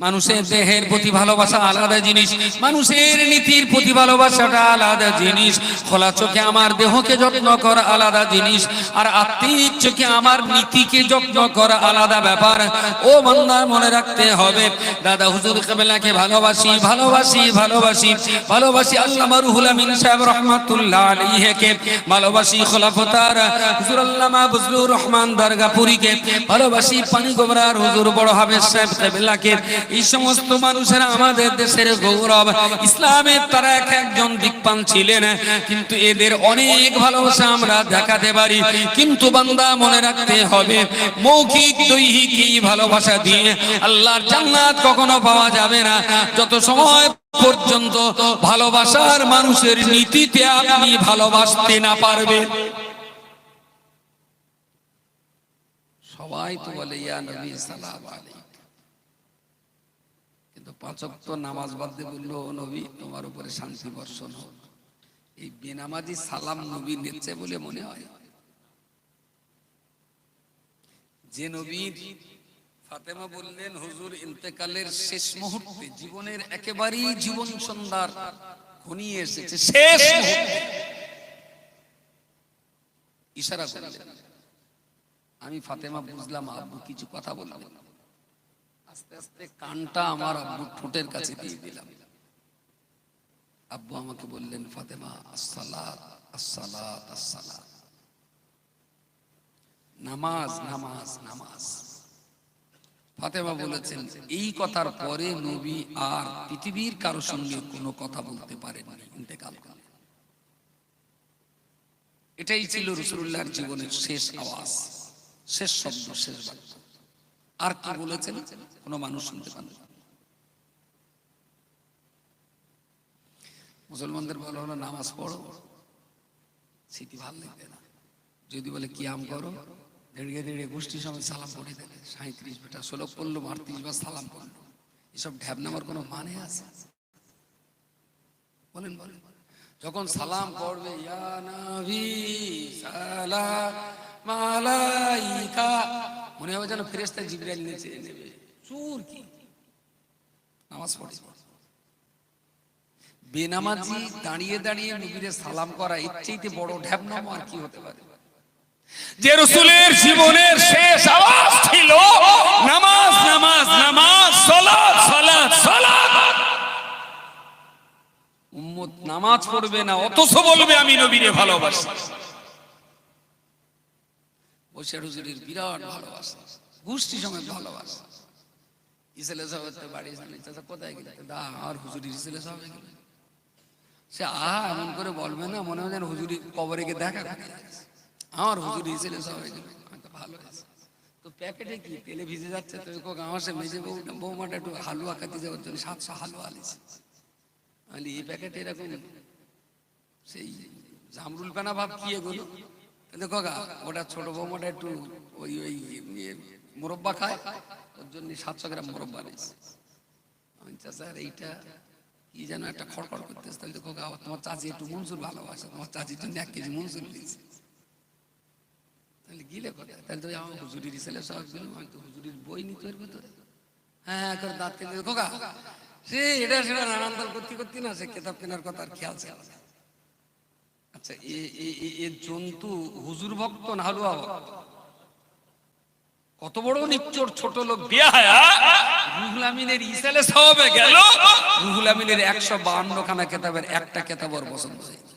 মানুষের দেহের প্রতি ভালোবাসা আলাদা জিনিস, মানুষের নীতির প্রতি ভালোবাসাটা আলাদা জিনিস। খোলা চোখে আমার দেহকে যত্ন করা আলাদা জিনিস, আর আত্মিক চোখে আমার নীতিকে যত্ন করা আলাদা ব্যাপার। ও বান্দা, মনে রাখতে হবে, দাদা হুজুর কেবলাকে ভালোবাসি ভালোবাসি ভালোবাসি ভালোবাসি, আল্লামা রুহুল আমিন সাহেব রহমাতুল্লাহ আলাইহিকে ভালোবাসি, খোলাফাতার হুজুর আল্লামা বজলুর রহমান দরগাপুরীকে ভালোবাসি, পানিগোবরার হুজুর বড় হাফেজ সাহেব কেবলাকে। এই সমস্ত মানুষেরা আমাদের দেশের গৌরব। ইসলামের তারা এক একজন দিকপাল ছিলেন, কিন্তু এদের অনেক ভালোবাসা আমরা দেখাতে পারি। কিন্তু বান্দা, মনে রাখতে হবে, মৌখিক দৈহিক এই ভালোবাসা দিয়ে আল্লাহর জান্নাত কখনো পাওয়া যাবে না, যত সময় পর্যন্ত ভালোবাসার মানুষের নীতিতে আপনি ভালোবাসতে না পারবেন। সবাই তো বলে ইয়া নবী সালাম আলাইহি, কিন্তু পাঁচ ওয়াক্ত নামাজ বাদ দিয়ে বললো, নবী তোমার উপরে শান্তি বর্ষণ হোক। এই বেনামাজি সালাম নবী নিচ্ছে বলে মনে হয়। যে নবীর ফাতেমা বললেন হুজুর ইন্তেকালের শেষ মুহূর্তে, জীবনের একেবারেই জীবন সন্ধ্যার ঘনিয়ে এসেছে, শেষ মুহূর্তে ইশারা করলেন, আমি ফাতেমা বুঝলাম আব্বু কিছু কথা বলবেন। আস্তে আস্তে কানটা আমার আব্বুর ঠোঁটের কাছে দিয়ে দিলাম। আব্বু আমাকে বললেন, ফাতেমা আসসালাত আসসালাত আসসালাত, নামাজ নামাজ নামাজ। ফাতেমা বলেছেন, এই কথার পরে নবী আর পৃথিবীর কারো সঙ্গে কোনো কথা বলতে পারেননি, ইন্তেকাল করেন। এটাই ছিল রাসূলুল্লাহর জীবনের শেষ আওয়াজ, শেষ শব্দ, শেষ বাক্য। আর কি বলেছেন কোনো মানুষ শুনতে পান না। মুসলমানদের বলা হলো নামাজ পড়ো, স্মৃতি ভাল লাগবে না। যদি বলে কিয়াম করো, দেড়িয়ে দেড়িয়ে গোষ্ঠী সময় সালাম পড়ে দেবে, 37 বেটা 16 পড়লো, 38 বার সালাম পড়লো। এসব ঢ্যাব নামার কোনো মানে আছে? বলেন বলেন। যখন সালাম পড়বে, ইয়া নবী সালাম আলাইকা, মনে হবে যেন ফেরেশতা জিবরাইল নিচে নেবে। চুর কি নামাজ পড়ে। বেনামাজি দাঁড়িয়ে দাঁড়িয়ে নবীরে সালাম করা, এর চাইতে বড় ঢ্যাব নাম আর কি হতে পারে? যে রাসূলের জীবনের শেষ আওয়াজ ছিল নামাজ নামাজ নামাজ, সালাত সালাত সালাত। উম্মত নামাজ পড়বে না, অথচ বলবে আমি নবীরে ভালোবাসি। বসে হুজুরের বিরাট ভালোবাসা, গোষ্ঠী সমেত ভালোবাসা। ইসলে সাহেব বাড়ি জানি, চাচা কোথায় গেলে, দা আর হুজুরের ইসলে সাহেব গেলে। সে এমন করে বলবে না, মনে হয় যেন হুজুরি কবরে গিয়ে দেখা করে আমার হুজুরি ছেলে সবাই ভালো আছে। তো প্যাকেটে কি তেলে ভিজে যাচ্ছে, তো আমার সে মেজে বৌমাটা একটু হালুয়া খাতে যাওয়ার জন্য 700 হালুয়া আনিছে। আমি এই প্যাকেটে এরকম সেই জামরুল পানা ভাব কি এগুলো, দেখো গা ওটা ছোট বৌমাটা একটু ওই ওই মোরব্বা খায়, ওর জন্য 700 গ্রাম মোরব্বা নিয়েছে। আমি চাচা এইটা কি যেন একটা খড়খড় করতেছে, তাহলে দেখো গা তোমার চাচি একটু মনসুর ভালোবাসে, তোমার চাচির জন্য 1 কেজি মনসুর দিয়েছে। তাহলে গিলে কথা, তাহলে তো আমার হুজুরির ছেলে সব গেল, আমি তো হুজুরির বই নিতে এর ভিতরে। হ্যাঁ করে দাঁত কেটে দেখো গা, সে এটা সেটা নানান দল করতে করতে না, সে কেতাব কেনার কথা আর খেয়াল ছিল। আচ্ছা, এ জন্তু হুজুর ভক্ত না হালুয়া ভক্ত? কত বড় নিচ্চোর ছোট লোক বেহায়া। রুহুল আমিনের ইসালে সওয়াবে গেল, রুহুল আমিনের 152 খানা কেতাবের একটা কেতাব ওর পছন্দ হয়নি।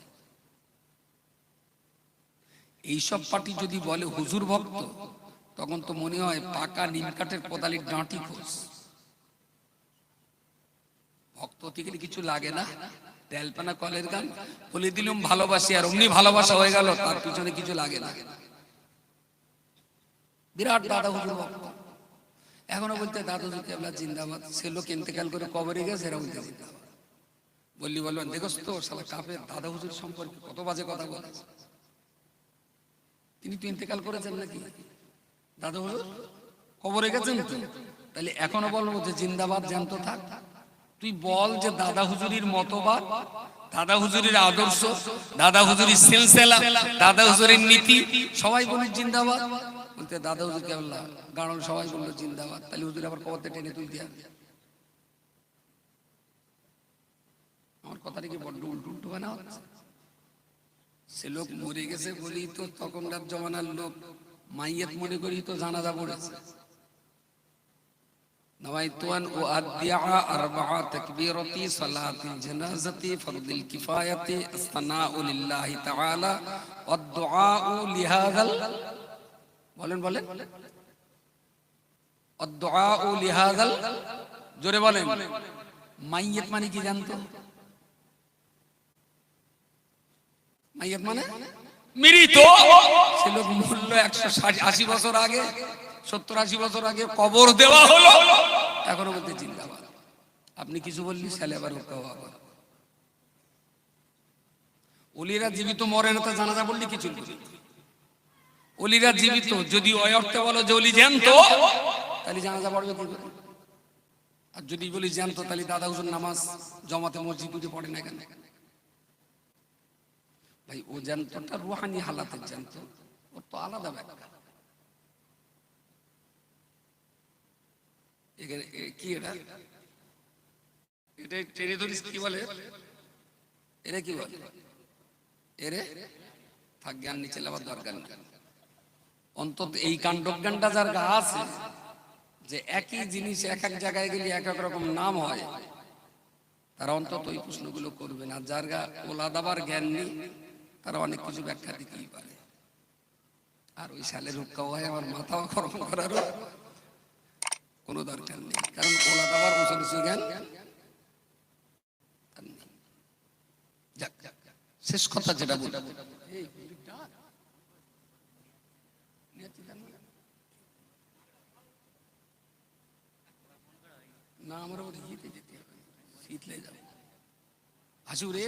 এইসব পার্টি যদি বলে হুজুর ভক্ত, তখন তো মনে হয় পাকা নিম কাঠের কোদালির ডাঁটি খোঁজ। ভক্ত হতে গেলে কিছু লাগে না, তেলপানা কলের গান বলে দিলাম ভালোবাসি, আর অমনি ভালোবাসা হয়ে গেল, তার পিছনে কিছু লাগে না। বিরাট দাদা হুজুর ভক্ত, এখনো বলতে দাদা হুজুর কেবলা জিন্দাবাদ। সে লোক ইন্তেকাল করে কবরে গেছে, এরা বলতে জিন্দাবাদ। বললি বলবেন দেখো তো শালা কাফের দাদা হুজুর সম্পর্কে কত বাজে কথা বলে। তিনি তো ইন্তেকাল করেছেন নাকি? দাদা হুজুর কবরে গেছেন তো, তাহলে এখনো বলবো যে জিন্দাবাদ, জ্যান্ত থাক। তুই বল যে দাদা হুজুরির মতবাদ, দাদা হুজুরির আদর্শ, দাদা হুজুরির সিলসিলা, দাদা হুজুরির নীতি সবাই বলে জিন্দাবাদ। বলতে দাদা হুজুর কেবলা গাড়ল সবাই বললো জিন্দাবাদ, তাহলে হুজুর আবার কবরতে টেনে তুলতে হবে। আমার কথাটা কি বড্ড উল্টো উল্টো বানা হচ্ছে? সে লোক মরে গেছে বলি তো তখনকার জমানার লোক মাইয়াত মনে করি তো জানাজা পড়েছে। نويت أن أؤدي 4 تكبيرة صلاة الجنازة فرض الكفاية الثناء لله تعالى والدعاء لهذا বলেন বলেন الدعاء لهذا জোরে বলেন। মাইয়াত মানে কি জানতো? মাইয়াত মানে মৃত। সে লোক মূল্য 180 বছর আগে, 70-80 বছর আগে কবর দেওয়া হলো, এখনো বলতে জিন্দাবাদ। আপনি কিছু বললি ছেলে আবার ওলিরা জীবিত মরে না, তো জানাজা বললি কিছু বলি। ওলিরা জীবিত, যদি ওই অর্থে বলো যে ওলি জ্যান্ত, তাহলে জানাজা পড়বে কি করে? আর যদি বলি জ্যান্ত, তাহলে দাদা হুজুর নামাজ জমাতে মসজিদে পড়ে না কেন? ভাই ও জ্যান্তটা রুহানি হালাতের জ্যান্ত, ওর তো আলাদা ব্যাখ্যা। কি এটা এটা ট্রেনে ধরিস কি বলে? এরে কি বলে? এরে থাক, জ্ঞান নিচে লাবার দরকার নেই। অন্তত এই কাণ্ডজ্ঞানটা যার গা আছে, যে একই জিনিস এক এক জায়গায় গেলে এক এক রকম নাম হয়, তারা অন্তত ওই প্রশ্নগুলো করবে না। যার গা ওলা দাবার জ্ঞান নেই, তারা অনেক কিছু ব্যাখ্যা দিতেই পারে। আর ওই সালের রুক্কা হয় আমার মাথা গরম করারও কোনো দরকার নেই, কারণ ওলা দাবার উঁচু জ্ঞান। শেষ কথা যেটা বলি, না আমরা ইয়েতে যেতে হবে, শীতলে যাবো। আসুরে